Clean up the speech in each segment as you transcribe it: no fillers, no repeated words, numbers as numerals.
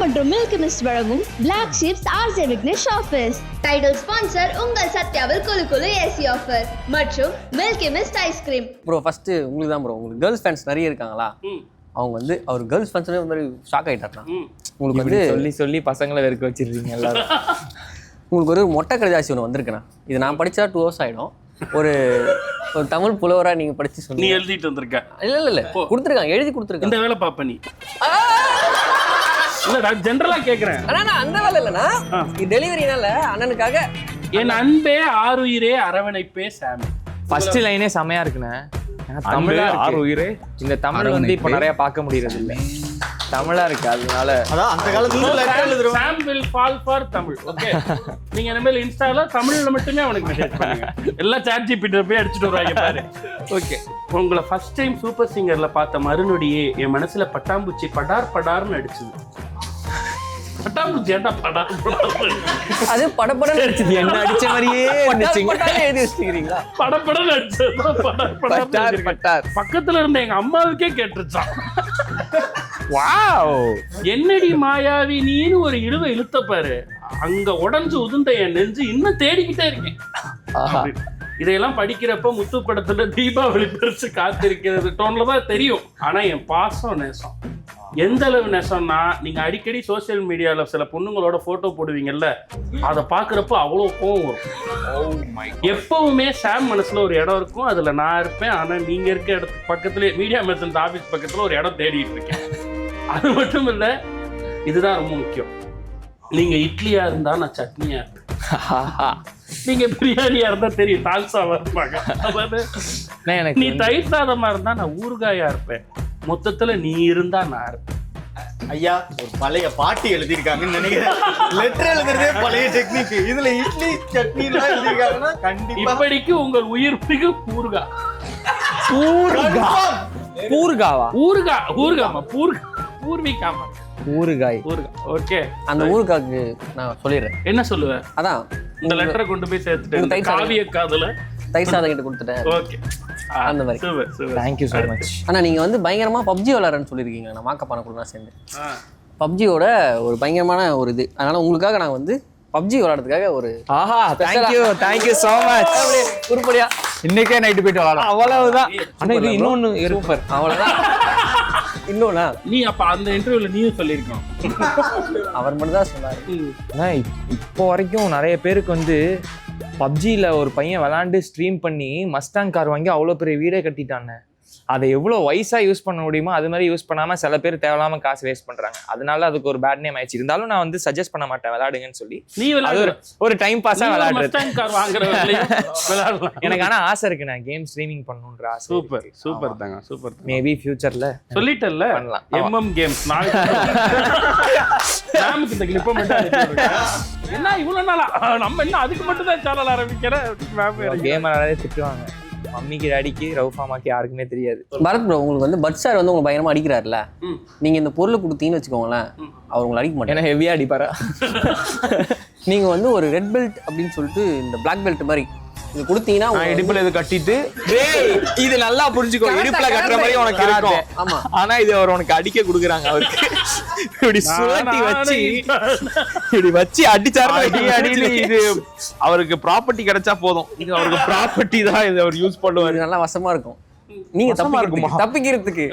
மற்றும் milky mist வழங்கும் Black Sheep's RJ Vignesh Office. Title sponsor உங்கள் சத்யாவில் குலு குலு ஏசி ஆஃபர் மற்றும் milky mist ice cream. Bro first உங்களுக்கு தான் ப்ரோ, உங்களுக்கு கேர்ள்ஸ் ஃபேன்ஸ் நிறைய இருக்காங்களா? அவங்க வந்து அவர் கேர்ள்ஸ் ஃபேன்ஸ்னே ஒரு மாதிரி ஷாக் ஆகிட்டாருனா உங்களுக்கு வந்து சொல்லி சொல்லி பசங்களை வெறுக்க வச்சிருக்கீங்க எல்லாரும். உங்களுக்கு ஒரு மொட்டை கடிதாசி ஒன்று வந்திருக்குண்ணா. இது நான் படித்தா 2 hours ஆகிடும். ஒரு தமிழ் புலவராக நீங்கள் படித்து சொல்லி நீ எழுதிட்டு வந்திருக்க? இல்லை கொடுத்துருக்காங்க, எழுதி கொடுத்துருக்காங்க. இந்த வேலை பாப்ப நீ? இல்ல நான் ஜெனரலா கேக்குறேன். அண்ணா அந்த வேலை இல்லைண்ணா, டெலிவரினால அண்ணனுக்காக. என் அன்பே ஆறுயிரே அரவணைப்பே சாமி. ஃபர்ஸ்ட் லைனே செமையா இருக்குண்ணே. தமிழ் ஆறுயிரே. இந்த தமிழ் வந்து இப்போ நிறைய பார்க்க முடியறது இல்லை, தமிழா இருக்கு. அதனால அதான் அந்த காலத்துல some will fall for Tamil. Okay, நீங்க இனிமேல் இன்ஸ்டால தமிழ்ல மட்டுமே அவனுக்கு மெசேஜ் பண்ணுங்க. எல்லாம் சாட் ஜிபிடி போய் அடிச்சிட்டு வராங்க பாரு. ஓகே, உங்களை ஃபர்ஸ்ட் டைம் சூப்பர் சிங்கர்ல பார்த்த மறுநொடியே என் மனசுல பட்டாம்பூச்சி படார் படார்னு அடிச்சுது. பட்டாம்பூச்சி ஏன்டா படார் படார்? அது படப்படன்னு அடிச்சது, என்ன அடிச்ச மாதிரியே எழுதி வச்சுக்கிறீங்களா? படப்படன்னு அடிச்சது படார் படார் பட்டார். பக்கத்துல இருந்த எங்க அம்மாவுக்கே கேட்டுருச்சான். வாவ், என்னடி மாயாவி நீன்னு ஒரு இழுவை இழுத்த பாரு, அங்க உடஞ்சு உதுந்த என் நெஞ்சு இன்னும் தேடிக்கிட்டே இருக்கேன். இதையெல்லாம் படிக்கிறப்ப முத்து படத்துல தீபாவளி பரிசு காத்திருக்கிறது டோன்ல தான் தெரியும். ஆனா என் பாசம் நேசம் எந்த அளவு நேசம்னா, நீங்க அடிக்கடி சோசியல் மீடியால சில பொண்ணுங்களோட போட்டோ போடுவீங்கல்ல, அதை பாக்குறப்ப அவ்வளவு கோவம் வரும். எப்பவுமே சாம் மனசுல ஒரு இடம் இருக்கும், அதுல நான் இருப்பேன். ஆனா நீங்க இருக்க இடத்துக்கு பக்கத்துல மீடியா மெர்சன்ட் ஆபீஸ் பக்கத்துல ஒரு இடம் தேடிட்டு இருக்கேன். அது மட்டும் இல்ல, இதுதான் ரொம்ப முக்கியம். நீங்க இட்லியா இருந்தா நான் சட்னியா இருப்பேன். நீங்க பிரியாணியா இருந்தா தெரியும் தால்சாவா இருப்பாங்க. நீ தயிர் சாதமா இருந்தா நான் ஊறுகாயா இருப்பேன். மொத்தத்துல நீ இருந்தா நான் இருப்பேன். ஐயா ஒரு பழைய பாட்டி எழுதியிருக்காங்கன்னு நினைக்கிறேன். லெட்டர் எழுதுறதே பழைய டெக்னிக். இதுல இட்லி சட்னி எல்லாம் எழுதியிருக்காங்கன்னா கண்டிப்பா இப்படிக்கு உங்கள் உயிர் மிகு ஊறுகா. ஊறுகாவா? ஊறுகாமா பூர்விகாமா ஊறுகாய். ஓகே, அந்த ஊருக்காக்கு நான் சொல்லிடுறேன். என்ன சொல்லுவேன்? அதான் இந்த லெட்டரை கொண்டு போய் சேர்த்துட்டேன் காவிய காதுல. தயிர் சாதம் கிட்ட கொடுத்துட்டேன். ஓகே, அந்த மாதிரி. Thank you so much. ஆனா நீங்க வந்து பயங்கரமா பப்ஜி விளையாடுறேன்னு சொல்லியிருக்கீங்க. நான் மாக்கப்பான கூட நான் சேர்ந்து பப்ஜியோட ஒரு பயங்கரமான ஒரு இது. அதனால உங்களுக்காக நான் வந்து பப்ஜி விளையாடுறதுக்காக ஒரு ஆஹா, thank you so much. உருப்படியா இன்னைக்கே நைட்டு போயிட்டு வரலாம், அவ்வளவுதான். ஆனா இது இன்னொன்னு சூப்பர், அவ்வளவுதான். இன்னொன்னா நீ அப்ப அந்த இன்டர்வியூல நீயும் சொல்லியிருக்கோம். அவர் மட்டும் தான் சொன்னாரு. இப்போ வரைக்கும் நிறைய பேருக்கு வந்து பப்ஜியில் ஒரு பையன் விளாண்டு ஸ்ட்ரீம் பண்ணி மஸ்டாங் கார் வாங்கி அவ்வளோ பெரிய வீடே கட்டிட்டானே. அதை எவ்வளோ வயசாக யூஸ் பண்ண முடியுமோ அது மாதிரி யூஸ் பண்ணாமல் சில பேர் தேவையில்லாமல் காசு வேஸ்ட் பண்ணுறாங்க. அதனால அதுக்கு ஒரு பேட் நேம் ஆயிடுச்சு. இருந்தாலும் நான் வந்து சஜஸ்ட் பண்ண மாட்டேன் விளையாடுங்கன்னு சொல்லி. நீ ஒரு டைம் பாஸாக விளையாடுறது. எனக்கு ஆனால் ஆசை இருக்கு, நான் கேம் ஸ்ட்ரீமிங் பண்ணணுன்ற ஆசை. சூப்பர் தாங்க, சூப்பர். மேபி ஃபியூச்சர்ல சொல்லிட்டல்ல பண்ணலாம். MM கேம்ஸ் நாமக்கு இந்த கிளிப்ப மட்டும் என்ன இவ்வளவு நாளா நம்ம என்ன அதுக்கு மட்டும் தான் சேனல் ஆரம்பிக்கிறேன். கேம் விளையாடவே திட்டுவாங்க, மம்மிக்கு டாடிக்கு ரவுஃபாமாக்கு யாருக்குமே தெரியாது. பரத் ப்ரோ, உங்களுக்கு வந்து பட் சார் வந்து உங்களுக்கு பயங்கரமா அடிக்கிறாருல்ல, நீங்க இந்த பொருளை கொடுத்தீங்கன்னு வச்சுக்கோங்களேன், அவர் உங்களை அடிக்க மாட்டேன். ஏன்னா ஹெவியா அடிப்பாரா? நீங்க வந்து ஒரு ரெட் பெல்ட் அப்படின்னு சொல்லிட்டு இந்த பிளாக் பெல்ட் மாதிரி இது கொடுத்தீங்கன்னா இடுப்புல இது கட்டிட்டு இது நல்லா புரிஞ்சுக்கோ, இடுப்புல கட்டுற மாதிரி உனக்கு இருக்கும். ஆமா, ஆனா இது அவர் உனக்கு அடிக்க கொடுக்குறாங்க. அவருக்கு இப்படி சுழட்டி வச்சு இப்படி வச்சு அடிச்சாரு. இது அவருக்கு ப்ராப்பர்ட்டி கிடைச்சா போதும், இது அவருக்கு ப்ராப்பர்ட்டி தான், இது அவர் யூஸ் பண்ணுவாரு. நல்லா வசமா இருக்கும். நீங்க தப்பிக்கிறதுக்கு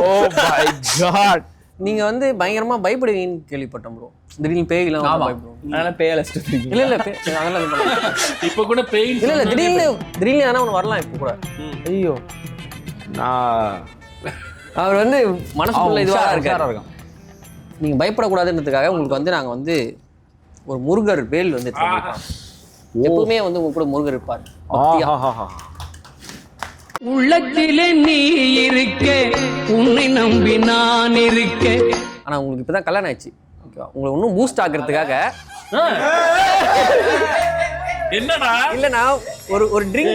Oh my God. நீங்க வந்து பயங்கரமா பயப்படுவீங்கன்னு கேள்விப்பட்டோம் ப்ரோ. திடீர்னு பேய்லாம் பயப்படுவோம். அதனால பேயல இல்ல அதெல்லாம் இப்ப கூட பேய் இல்ல திடீர்னு ஆனா ஒன்று வரலாம். இப்ப கூட ஐயோ, நான் அவர் வந்து மனசுக்குள்ள இதுவா இருக்காரு. நீங்க பயப்படக்கூடாதுன்றதுக்காக உங்களுக்கு வந்து நாங்க வந்து ஒரு முருகர் வேல் வந்து எப்பவுமே வந்து உங்க கூட முருகர் இருப்பார். உள்ளத்திலே நீ இருக்க, உன்னை நம்பி நான் இருக்க. ஆனா உங்களுக்கு இப்பதான் கல்யாணம் ஆயிடுச்சு, ஓகேவா? உங்களை இன்னும் பூஸ்ட் ஆக்குறதுக்காக என்னடா இல்லனா ஒரு ட்ரிங்க்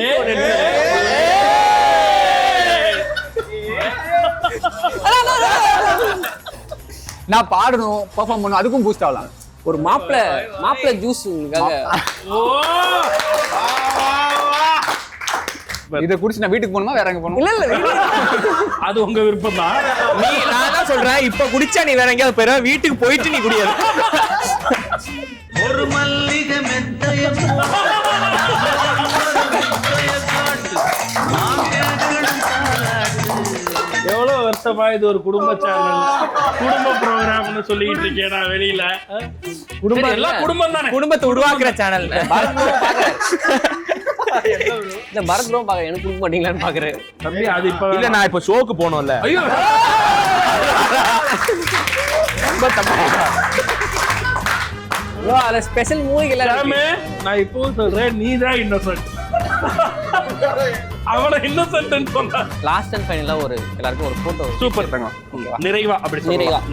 நான் பாடணும், பெர்ஃபார்ம் பண்ணணும், அதுக்கும் பூஸ்ட் ஆகலாம். ஒரு மாப்பிள ஜூஸ் உங்களுக்காக. சூப்பர். இதை குடிச்சு நான் வீட்டுக்கு போகணுமா வேற எங்க போகணும்? இல்ல அது உங்க விருப்பம் தான். நான் தான் சொல்றேன், இப்ப குடிச்சா நீ வேற எங்கேயாவது போயிரு, வீட்டுக்கு போயிட்டு நீ குடியாது. ஒரு மல்லிகை மெத்தைய எவ்வளவு வருஷமா இது ஒரு குடும்ப சேனல், குடும்ப ப்ரோக்ராம்னு சொல்லிட்டு இருக்கேன் நான் வெளியில. குடும்பம் எல்லாம் குடும்பம் தானே, குடும்பத்தை உருவாக்குற சேனல். இந்த பரத் ப்ரோ பாக்க எனக்கு கொடுக்க மாட்டீங்களான்னு பாக்குறேன் தம்பி. அது இப்ப இல்ல, நான் இப்ப ஷோக்கு போனோம்ல. ஐயோ ப்ரோ அத ஸ்பெஷல் மூவிக்கு எல்லாம் நான் இப்பவும் சொல்றேன், நீ தான் இன்னசென்ட். அவன இன்னசென்ட்னு சொன்னா. லாஸ்ட் அண்ட் ஃபைனலா ஒரு எல்லாருக்கும் ஒரு போட்டோ. சூப்பர் தங்கம், நிறைவா அப்படி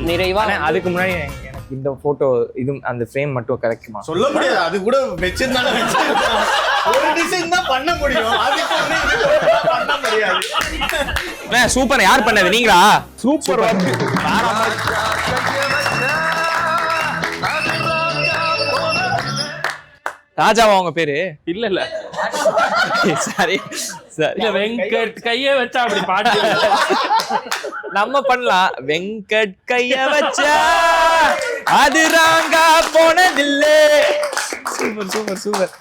நிறைவா. அதுக்கு முன்னாடி எனக்கு இந்த போட்டோ இது அந்த ஃப்ரேம் மட்டும் கிடைக்குமா? சொல்ல முடியாது, அது கூட வச்சிருந்தாலும் வச்சிருக்கலாம். ஒரு டிசைன் தான் பண்ண முடியும், அதுக்கு ஒண்ணு இது பண்ண முடியாது. சூப்பர். யார் பண்ணது? நீங்களா? சூப்பர். ராஜாவா உங்க பேரு? இல்ல இல்ல சரி சரி. இல்ல வெங்கட் கைய வச்சா அப்படி பாட்டு நம்ம பண்ணலாம். வெங்கட் கைய வச்சா அது ராங்கா போனதில்ல. Super super super.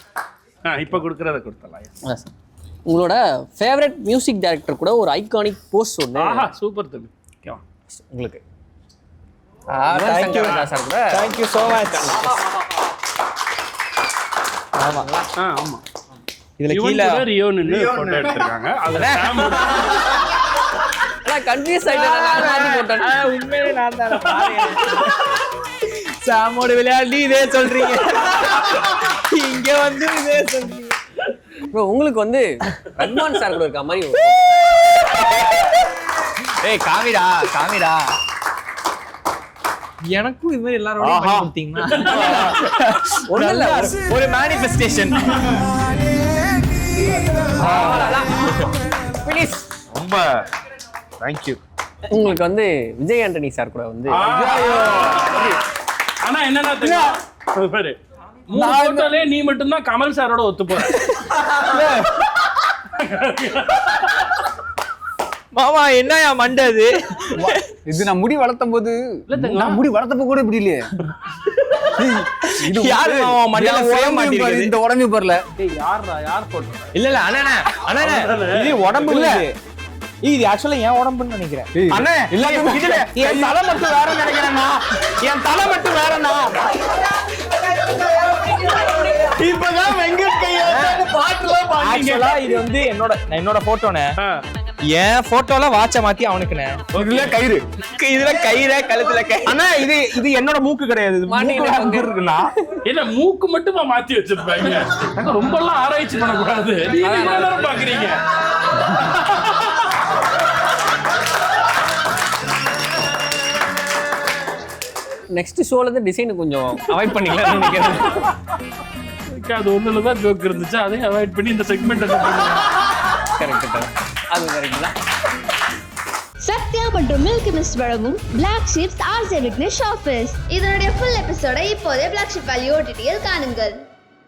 இப்ப குடுக்கறத கொடுத்தலாம். உங்களோட ஃபேவரட் மியூசிக் டைரக்டர் கூட ஒரு ஐகானிக் போஸ்ட் ஒன்று. ஆஹா சூப்பர் தம்பி. உங்களுக்கு தேங்க்யூ சார் கூட. Thank you so much. ஆமா ஆமா. இதுல இவன் கீழ கூட ரியோ நின்னு போட்டோ எடுத்துருக்காங்க. அதுல சாமோட நான் கன்ஃபியூஸ் ஆயிட்டேன். நான் மாத்தி போட்டேன். உண்மையிலே நான் தான் பாருங்க. சாமோட விளையாடி இதே சொல்றீங்க, இங்க வந்து இதே சொல்றீங்க. ப்ரோ உங்களுக்கு வந்து ரஹ்மான் சார் கூட இருக்க மாதிரி ஏய் காமிடா காமிடா. எனக்கும் இது மாதிரி எல்லாரோட பண்ணி கொடுத்தீங்கன்னா ஒண்ணும் இல்ல, ஒரு மேனிஃபெஸ்டேஷன். ப்ளீஸ். ரொம்ப தேங்க்யூ. உங்களுக்கு வந்து விஜய் ஆண்டனி சார் கூட வந்து ஆனா என்னன்னா தெரியும் பாரு, 3 போட்டோலயே நீ மட்டும் தான் கமல் சாரோட ஒத்து போற. மாமா என்னயா மண்டது? இது நான் முடி வளர்த்தும் போது, நான் முடி வளர்த்தப்ப கூட இப்படி இல்லையே. யாரு மாமா மண்டல ஃப்ரேம் மாட்டிருக்கு? இந்த உடம்பு பரல. டேய் யார் போட்டோ? இல்ல இல்ல அண்ணா அண்ணா இது உடம்பு இல்ல, இது ஆக்சுவலா என் உடம்புன்னு நினைக்கிறேன். அண்ணா இல்ல இதுல என் தலை மட்டும் வேற நினைக்கிறேன்னா, என் தலை மட்டும் வேறனா. இப்பதான் வெங்கட் கைய வச்சு பாட்டுலாம் பாடுறீங்க. ஆக்சுவலா இது வந்து என்னோட போட்டோனே. என் போட்டோல வாட்ச மாத்தி அவனுக்குனே. இதுல கயிறு, இதுல கயிறு, கழுத்துல கயிறு. அண்ணா இது என்னோட மூக்கு கிடையாது, இது மூக்கு இருக்குண்ணா. என்ன மூக்கு மட்டுமா மாத்தி வச்சிருப்பாங்க? நாங்க ரொம்ப எல்லாம் ஆராய்ச்சி பண்ணக்கூடாது. நீங்க என்ன பாக்குறீங்க? நெக்ஸ்ட் ஷோல இருந்து டிசைன் கொஞ்சம் அவாய்ட் பண்ணிக்கலாம்னு நினைக்கிறேன். அது ஒண்ணுல தான் ஜோக் இருந்துச்சு, அதையும் அவாய்ட் பண்ணி இந்த செக்மெண்ட் கரெக்ட். அது கரெக்ட் தான். சத்யா மற்றும் மில்கி மிஸ்ட் வழங்கும் Black Sheep's RJ Vignesh office. இதனுடைய ஃபுல் எபிசோடை இப்போதே Black Sheep Value OTT-ல் காணுங்கள்.